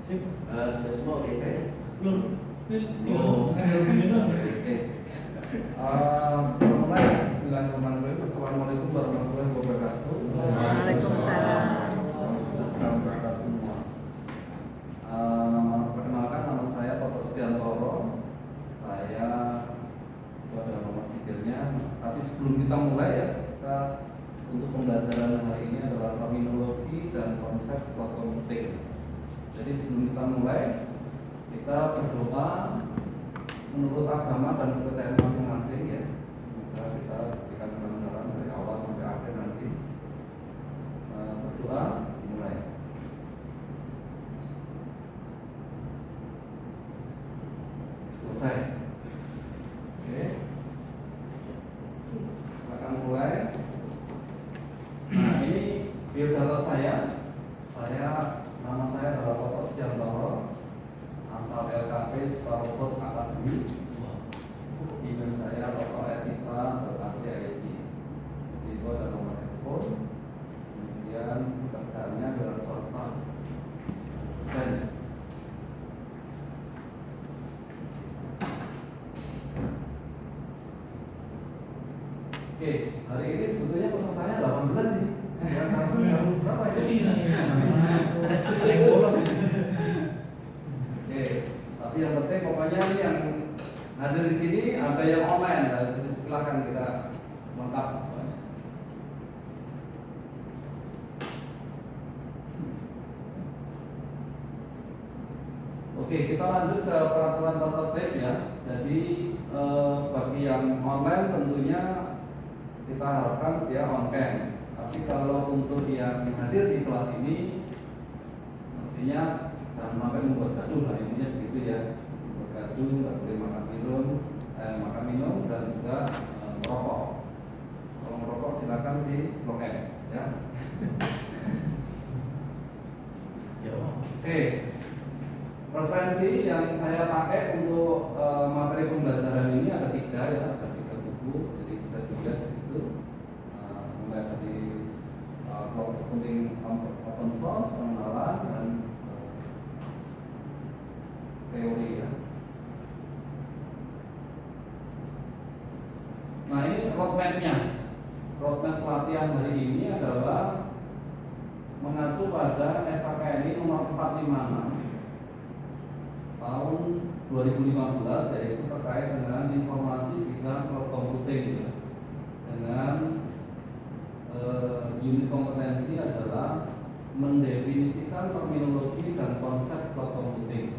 Sip. Sudah semua udah isi. Belum. Oh. Oke. Mulai Bismillahirrahmanirrahim. Assalamualaikum warahmatullahi wabarakatuh. Waalaikumsalam. Wabarakatuh semua. Perkenalkan, nama saya Toto Setiantoro. Saya itu ada nomor detailnya. Tapi sebelum kita mulai ya, kita untuk pembelajaran hari ini adalah terminologi dan konsep cloud computing. Jadi sebelum kita mulai, kita berdoa menurut agama dan kepercayaan masing-masing ya. Semoga kita berikan kelancaran dari awal sampai akhir nanti. Berdoa dimulai. Selesai. Oke. Akan mulai. Nah, ini biodata saya. Nama saya adalah Toto Setiantoro, asal LKP Sukarobot Akademi. Email saya toto@islam.ac.id. Jadi itu ada nomor handphone. Kemudian pekerjaannya adalah swasta. Dan oke, hari ini sebetulnya pesertanya 18 sih. Yang kamu berapa ya? Iya. Ada yang bolos. Oke, tapi yang penting pokoknya ini yang hadir di sini ada yang online. Nah, silakan kita lengkap. Oke, kita lanjut ke peraturan tata tertib ya. Jadi bagi yang online tentunya kita harapkan dia on cam. Tapi kalau untuk yang hadir di kelas ini mestinya jangan sampai membuat gaduh lah, intinya begitu ya. Membuat gaduh, nggak boleh makan minum dan juga merokok. Kalau merokok silakan di blok M ya. Oke. Referensi yang saya pakai untuk materi pembelajaran ini ada 3 ya, ada 3 buku, jadi bisa dilihat di situ. Mulai dari cloud computing open source, pengenalan dan teori ya. Nah, ini roadmap-nya. Roadmap pelatihan hari ini adalah mengacu pada SKKNI nomor 456 tahun 2015, yaitu terkait dengan informasi bidang cloud computing ya. Dengan unit kompetensi adalah mendefinisikan terminologi dan konsep cloud computing.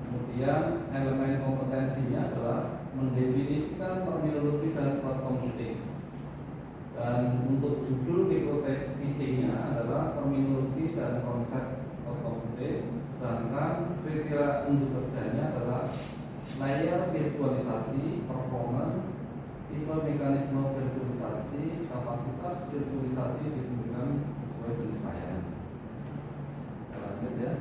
Kemudian elemen kompetensinya adalah mendefinisikan terminologi dan cloud computing. Dan untuk judul micro teachingnya adalah terminologi dan konsep cloud computing. Sedangkan kriteria untuk kerjanya adalah layer virtualisasi, performance, tipe mekanisme virtualisasi, kapasitas virtualisasi ditentukan sesuai jenis layanan. Kita lanjut ya.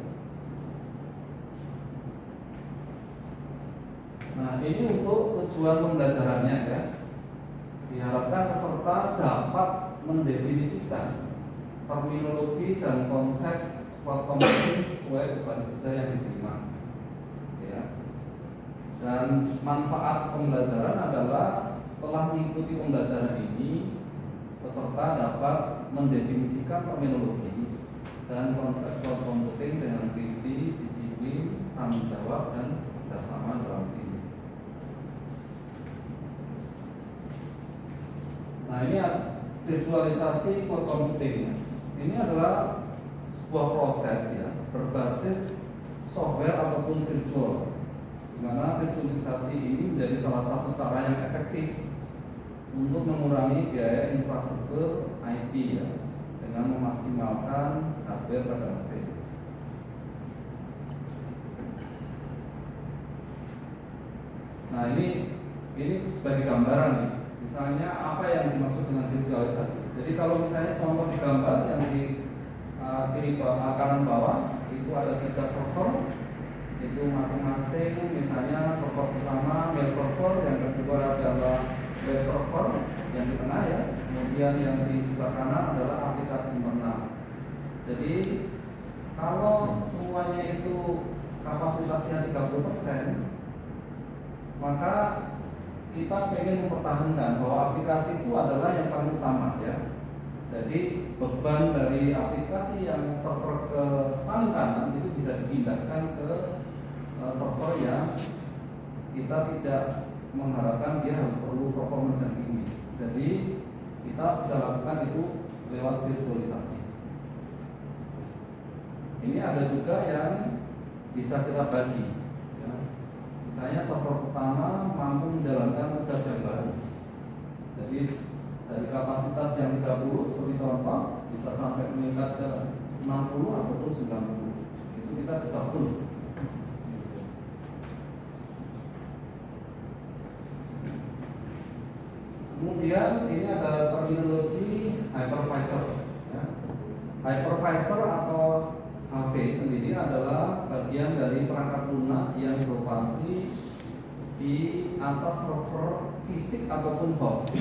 Nah, ini untuk tujuan pembelajarannya ya. Diharapkan peserta dapat mendefinisikan terminologi dan konsep cloud computing sesuai beban kerja yang diterima. Ya. Dan manfaat pembelajaran adalah setelah mengikuti pembelajaran ini, peserta dapat mendefinisikan terminologi dan konsep cloud computing dengan teliti, disiplin, tanggung jawab, dan kerjasama dalam tim. Nah, ini virtualisasi cloud computing. Ini adalah sebuah proses ya berbasis software ataupun virtual, di mana virtualisasi ini menjadi salah satu cara yang efektif untuk mengurangi biaya infrastruktur IT ya, dengan memaksimalkan hardware pada mesin. Nah, ini sebagai gambaran nih. Misalnya apa yang dimaksud dengan virtualisasi. Jadi kalau misalnya contoh di gambar yang di kiri bawah, kanan bawah itu ada 3 server, itu masing-masing misalnya server pertama mail server, yang kedua adalah web server yang di tengah ya, kemudian yang di sebelah kanan adalah aplikasi internal. Jadi kalau semua semuanya itu kapasitasnya 30%, maka kita pengen mempertahankan bahwa aplikasi itu adalah yang paling utama ya. Jadi beban dari aplikasi yang server ke paling kanan itu bisa dipindahkan ke server yang kita tidak mengharapkan dia harus perlu performance yang tinggi. Jadi kita bisa lakukan itu lewat virtualisasi. Ini ada juga yang bisa kita bagi ya. Misalnya server pertama mampu menjalankan tugas yang baru. Jadi dari kapasitas yang 30 seperti contoh bisa sampai meningkat ke 60 ataupun 90. Itu kita bisa full. Kemudian ini ada terminologi hypervisor ya. Hypervisor atau HV sendiri adalah bagian dari perangkat lunak yang beroperasi di atas server fisik ataupun host.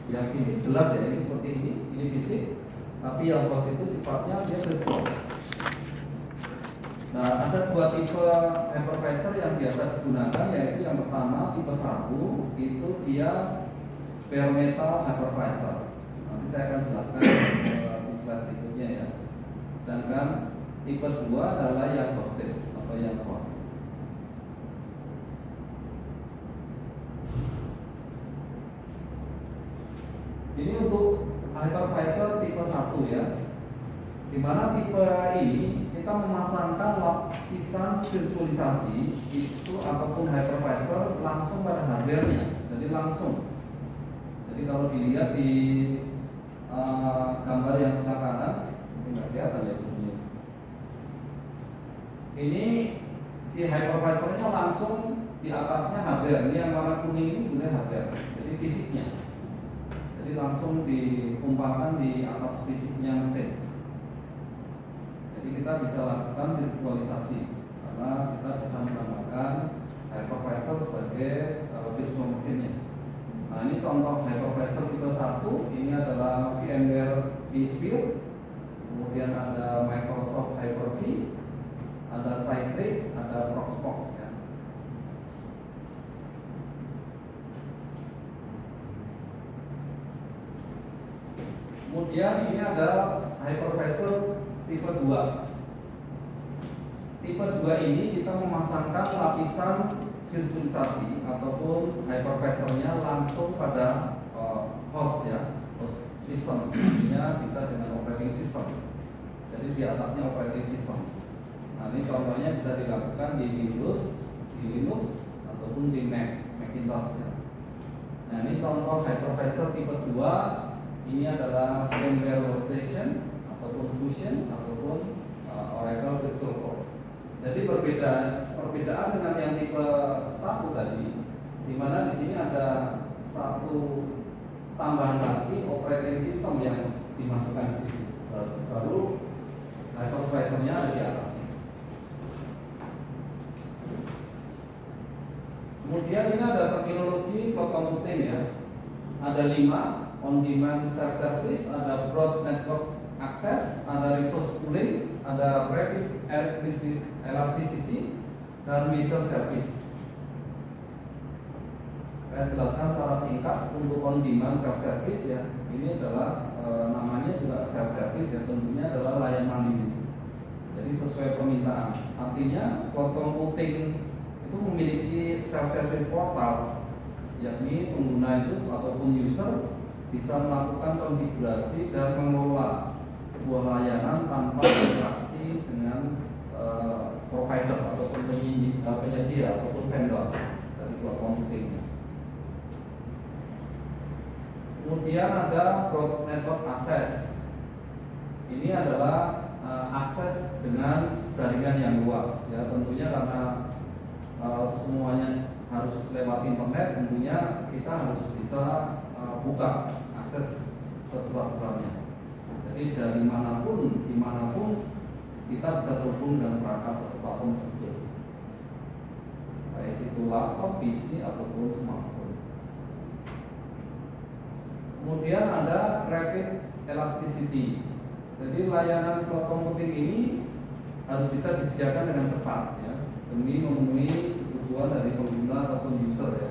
Yang fisik jelas ya, ini seperti ini fisik, tapi yang host itu sifatnya dia virtual. Nah, ada dua tipe hypervisor yang biasa digunakan, yaitu yang pertama tipe 1 itu dia bare metal hypervisor. Nanti saya akan jelaskan di slide berikutnya ya. Sedangkan tipe 2 adalah yang hosted atau yang host. Ini untuk hypervisor tipe 1 ya. Dimana tipe ini kita memasangkan lapisan virtualisasi itu ataupun hypervisor langsung pada hardware-nya. Jadi langsung. Jadi kalau dilihat di gambar yang sebelah kanan, ini nggak kelihatan ya di sini. Ini si hypervisornya langsung di atasnya hardware. Ini yang warna kuning ini sebenarnya hardware. Jadi fisiknya. Jadi langsung dikumpulkan di atas fisiknya mesin. Jadi kita bisa lakukan virtualisasi karena kita bisa menambahkan hypervisor sebagai virtual mesinnya. Nah, ini contoh hypervisor tipe 1. Ini adalah VMware vSphere. Kemudian ada Microsoft Hyper-V, ada Citrix, ada Proxmox ya. Kemudian ini ada hypervisor tipe 2. Tipe 2 ini kita memasangkan lapisan virtualisasi ataupun hypervisornya langsung pada host ya, host system. Artinya bisa dengan operating system. Jadi di atasnya operating system. Nah, ini contohnya bisa dilakukan di Windows, di Linux ataupun di Macintosh ya. Nah, ini contoh hypervisor tipe 2. Ini adalah VMware Workstation ataupun Fusion ataupun Oracle VirtualBox. Jadi perbedaan dengan yang tipe 1 tadi, di mana di sini ada satu tambahan lagi operating system yang dimasukkan di sini. Baru hypervisornya ada di atasnya. Kemudian ini ada terminologi cloud computing ya. Ada 5. On-demand self-service, ada broad network access, ada resource pooling, ada rapid elasticity, dan measure service. Saya jelaskan secara singkat untuk on-demand self-service ya. Ini adalah namanya juga self-service ya, tentunya adalah layanan mandiri. Jadi sesuai permintaan. Artinya cloud computing itu memiliki self-service portal, yakni pengguna itu ataupun user bisa melakukan konfigurasi dan mengelola sebuah layanan tanpa interaksi dengan provider ataupun penyedia ataupun vendor dari cloud computing. Kemudian ada broad network access. Ini adalah akses dengan jaringan yang luas ya, tentunya karena semuanya harus lewat internet, tentunya kita harus bisa buka akses sebesar-besarnya. Jadi dari manapun, dimanapun kita bisa terhubung dengan perangkat atau platform tersebut, baik itu laptop, PC ataupun smartphone. Kemudian ada rapid elasticity. Jadi layanan cloud computing ini harus bisa disediakan dengan cepat ya, demi memenuhi kebutuhan dari pengguna ataupun user ya.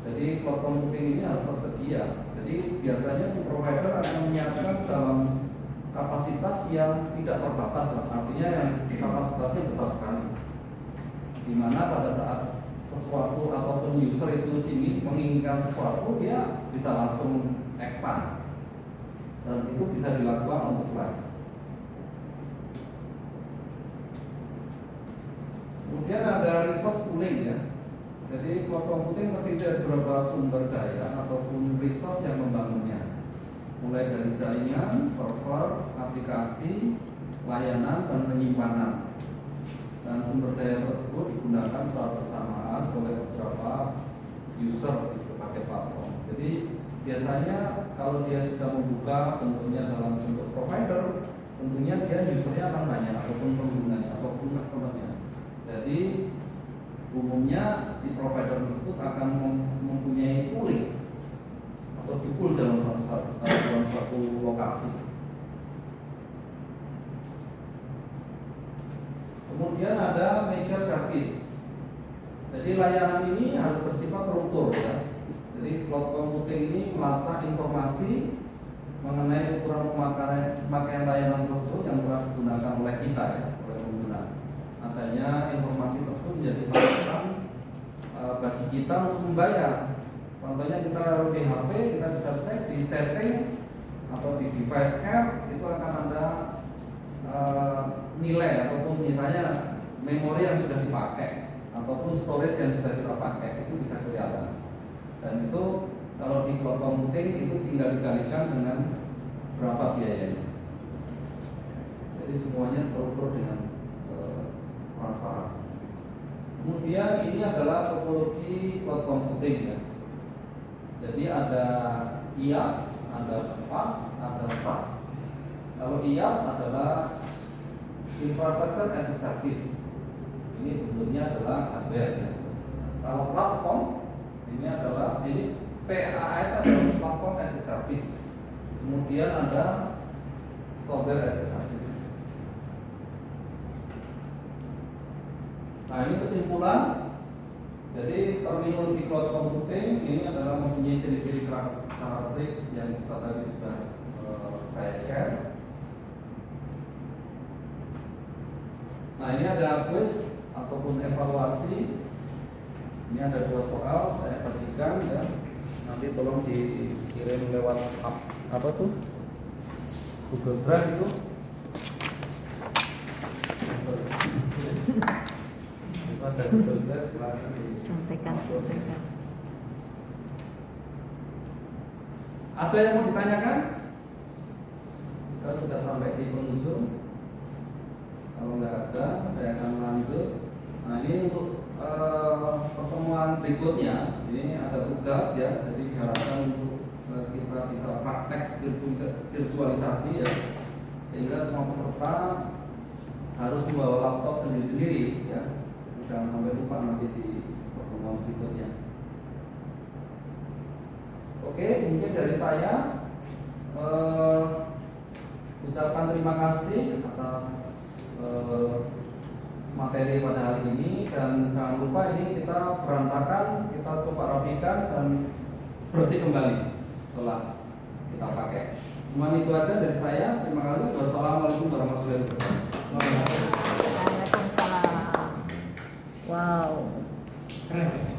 Jadi cloud computing ini harus tersedia. Jadi biasanya si provider akan menyiapkan dalam kapasitas yang tidak terbatas, artinya yang kapasitasnya besar sekali. Dimana pada saat sesuatu ataupun user itu ingin menginginkan sesuatu, dia bisa langsung expand, dan itu bisa dilakukan on the fly. Kemudian ada resource pooling ya. Jadi cloud computing terdiri dari beberapa sumber daya ataupun resource yang membangunnya, mulai dari jaringan, server, aplikasi, layanan, dan penyimpanan. Dan sumber daya tersebut digunakan secara bersamaan oleh beberapa user di berbagai platform. Jadi biasanya kalau dia sudah membuka bentuknya dalam bentuk provider, tentunya dia usernya akan banyak ataupun penggunanya ataupun customernya. Jadi umumnya si provider tersebut akan mempunyai pooling atau dipool dalam satu lokasi. Kemudian ada measure service. Jadi layanan ini harus bersifat terukur ya. Jadi cloud computing ini melacak informasi mengenai ukuran pemakaian layanan tersebut yang telah digunakan oleh kita ya, oleh pengguna. Adanya informasi tersebut menjadi masukan bagi kita untuk membayar. Contohnya kita di HP, kita bisa cek di setting atau di device care, itu akan ada nilai ataupun misalnya memori yang sudah dipakai ataupun storage yang sudah kita pakai, itu bisa kelihatan. Dan itu kalau di cloud computing itu tinggal dikalikan dengan berapa biayanya. Jadi semuanya terukur dengan transparan. Kemudian ini adalah topologi cloud computing ya. Jadi ada IaaS, ada PaaS, ada SaaS. Kalau IaaS adalah infrastructure as a service. Ini bentuknya adalah hardware ya. Kalau platform ini PaaS adalah platform as a service. Kemudian ada software as a service. Nah, ini kesimpulan. Jadi terminologi cloud computing ini adalah mempunyai ciri-ciri karakteristik yang kita tadi sudah saya share. Nah, ini ada quiz ataupun evaluasi. Ini ada 2 soal, saya perhatikan ya. Nanti tolong dikirim lewat apa tuh? Google Drive itu. Ada Google Drive, silakan. Contekan. Ada yang mau ditanyakan? Kita sudah sampai di penghujung. Kalau nggak ada, saya akan lanjut. Nah, ini untuk pertemuan berikutnya, ini ada tugas ya. Jadi diharapkan untuk kita bisa praktek virtualisasi ya, sehingga semua peserta harus membawa laptop sendiri-sendiri ya. Jangan sampai lupa nanti di pertemuan berikutnya. Oke, mungkin dari saya ucapkan terima kasih atas materi pada hari ini, dan jangan lupa ini kita berantakan, kita coba rapikan dan bersih kembali setelah kita pakai. Cuma itu aja dari saya. Terima kasih. Wassalamualaikum warahmatullahi wabarakatuh. Waalaikumsalam. Wow. Keren.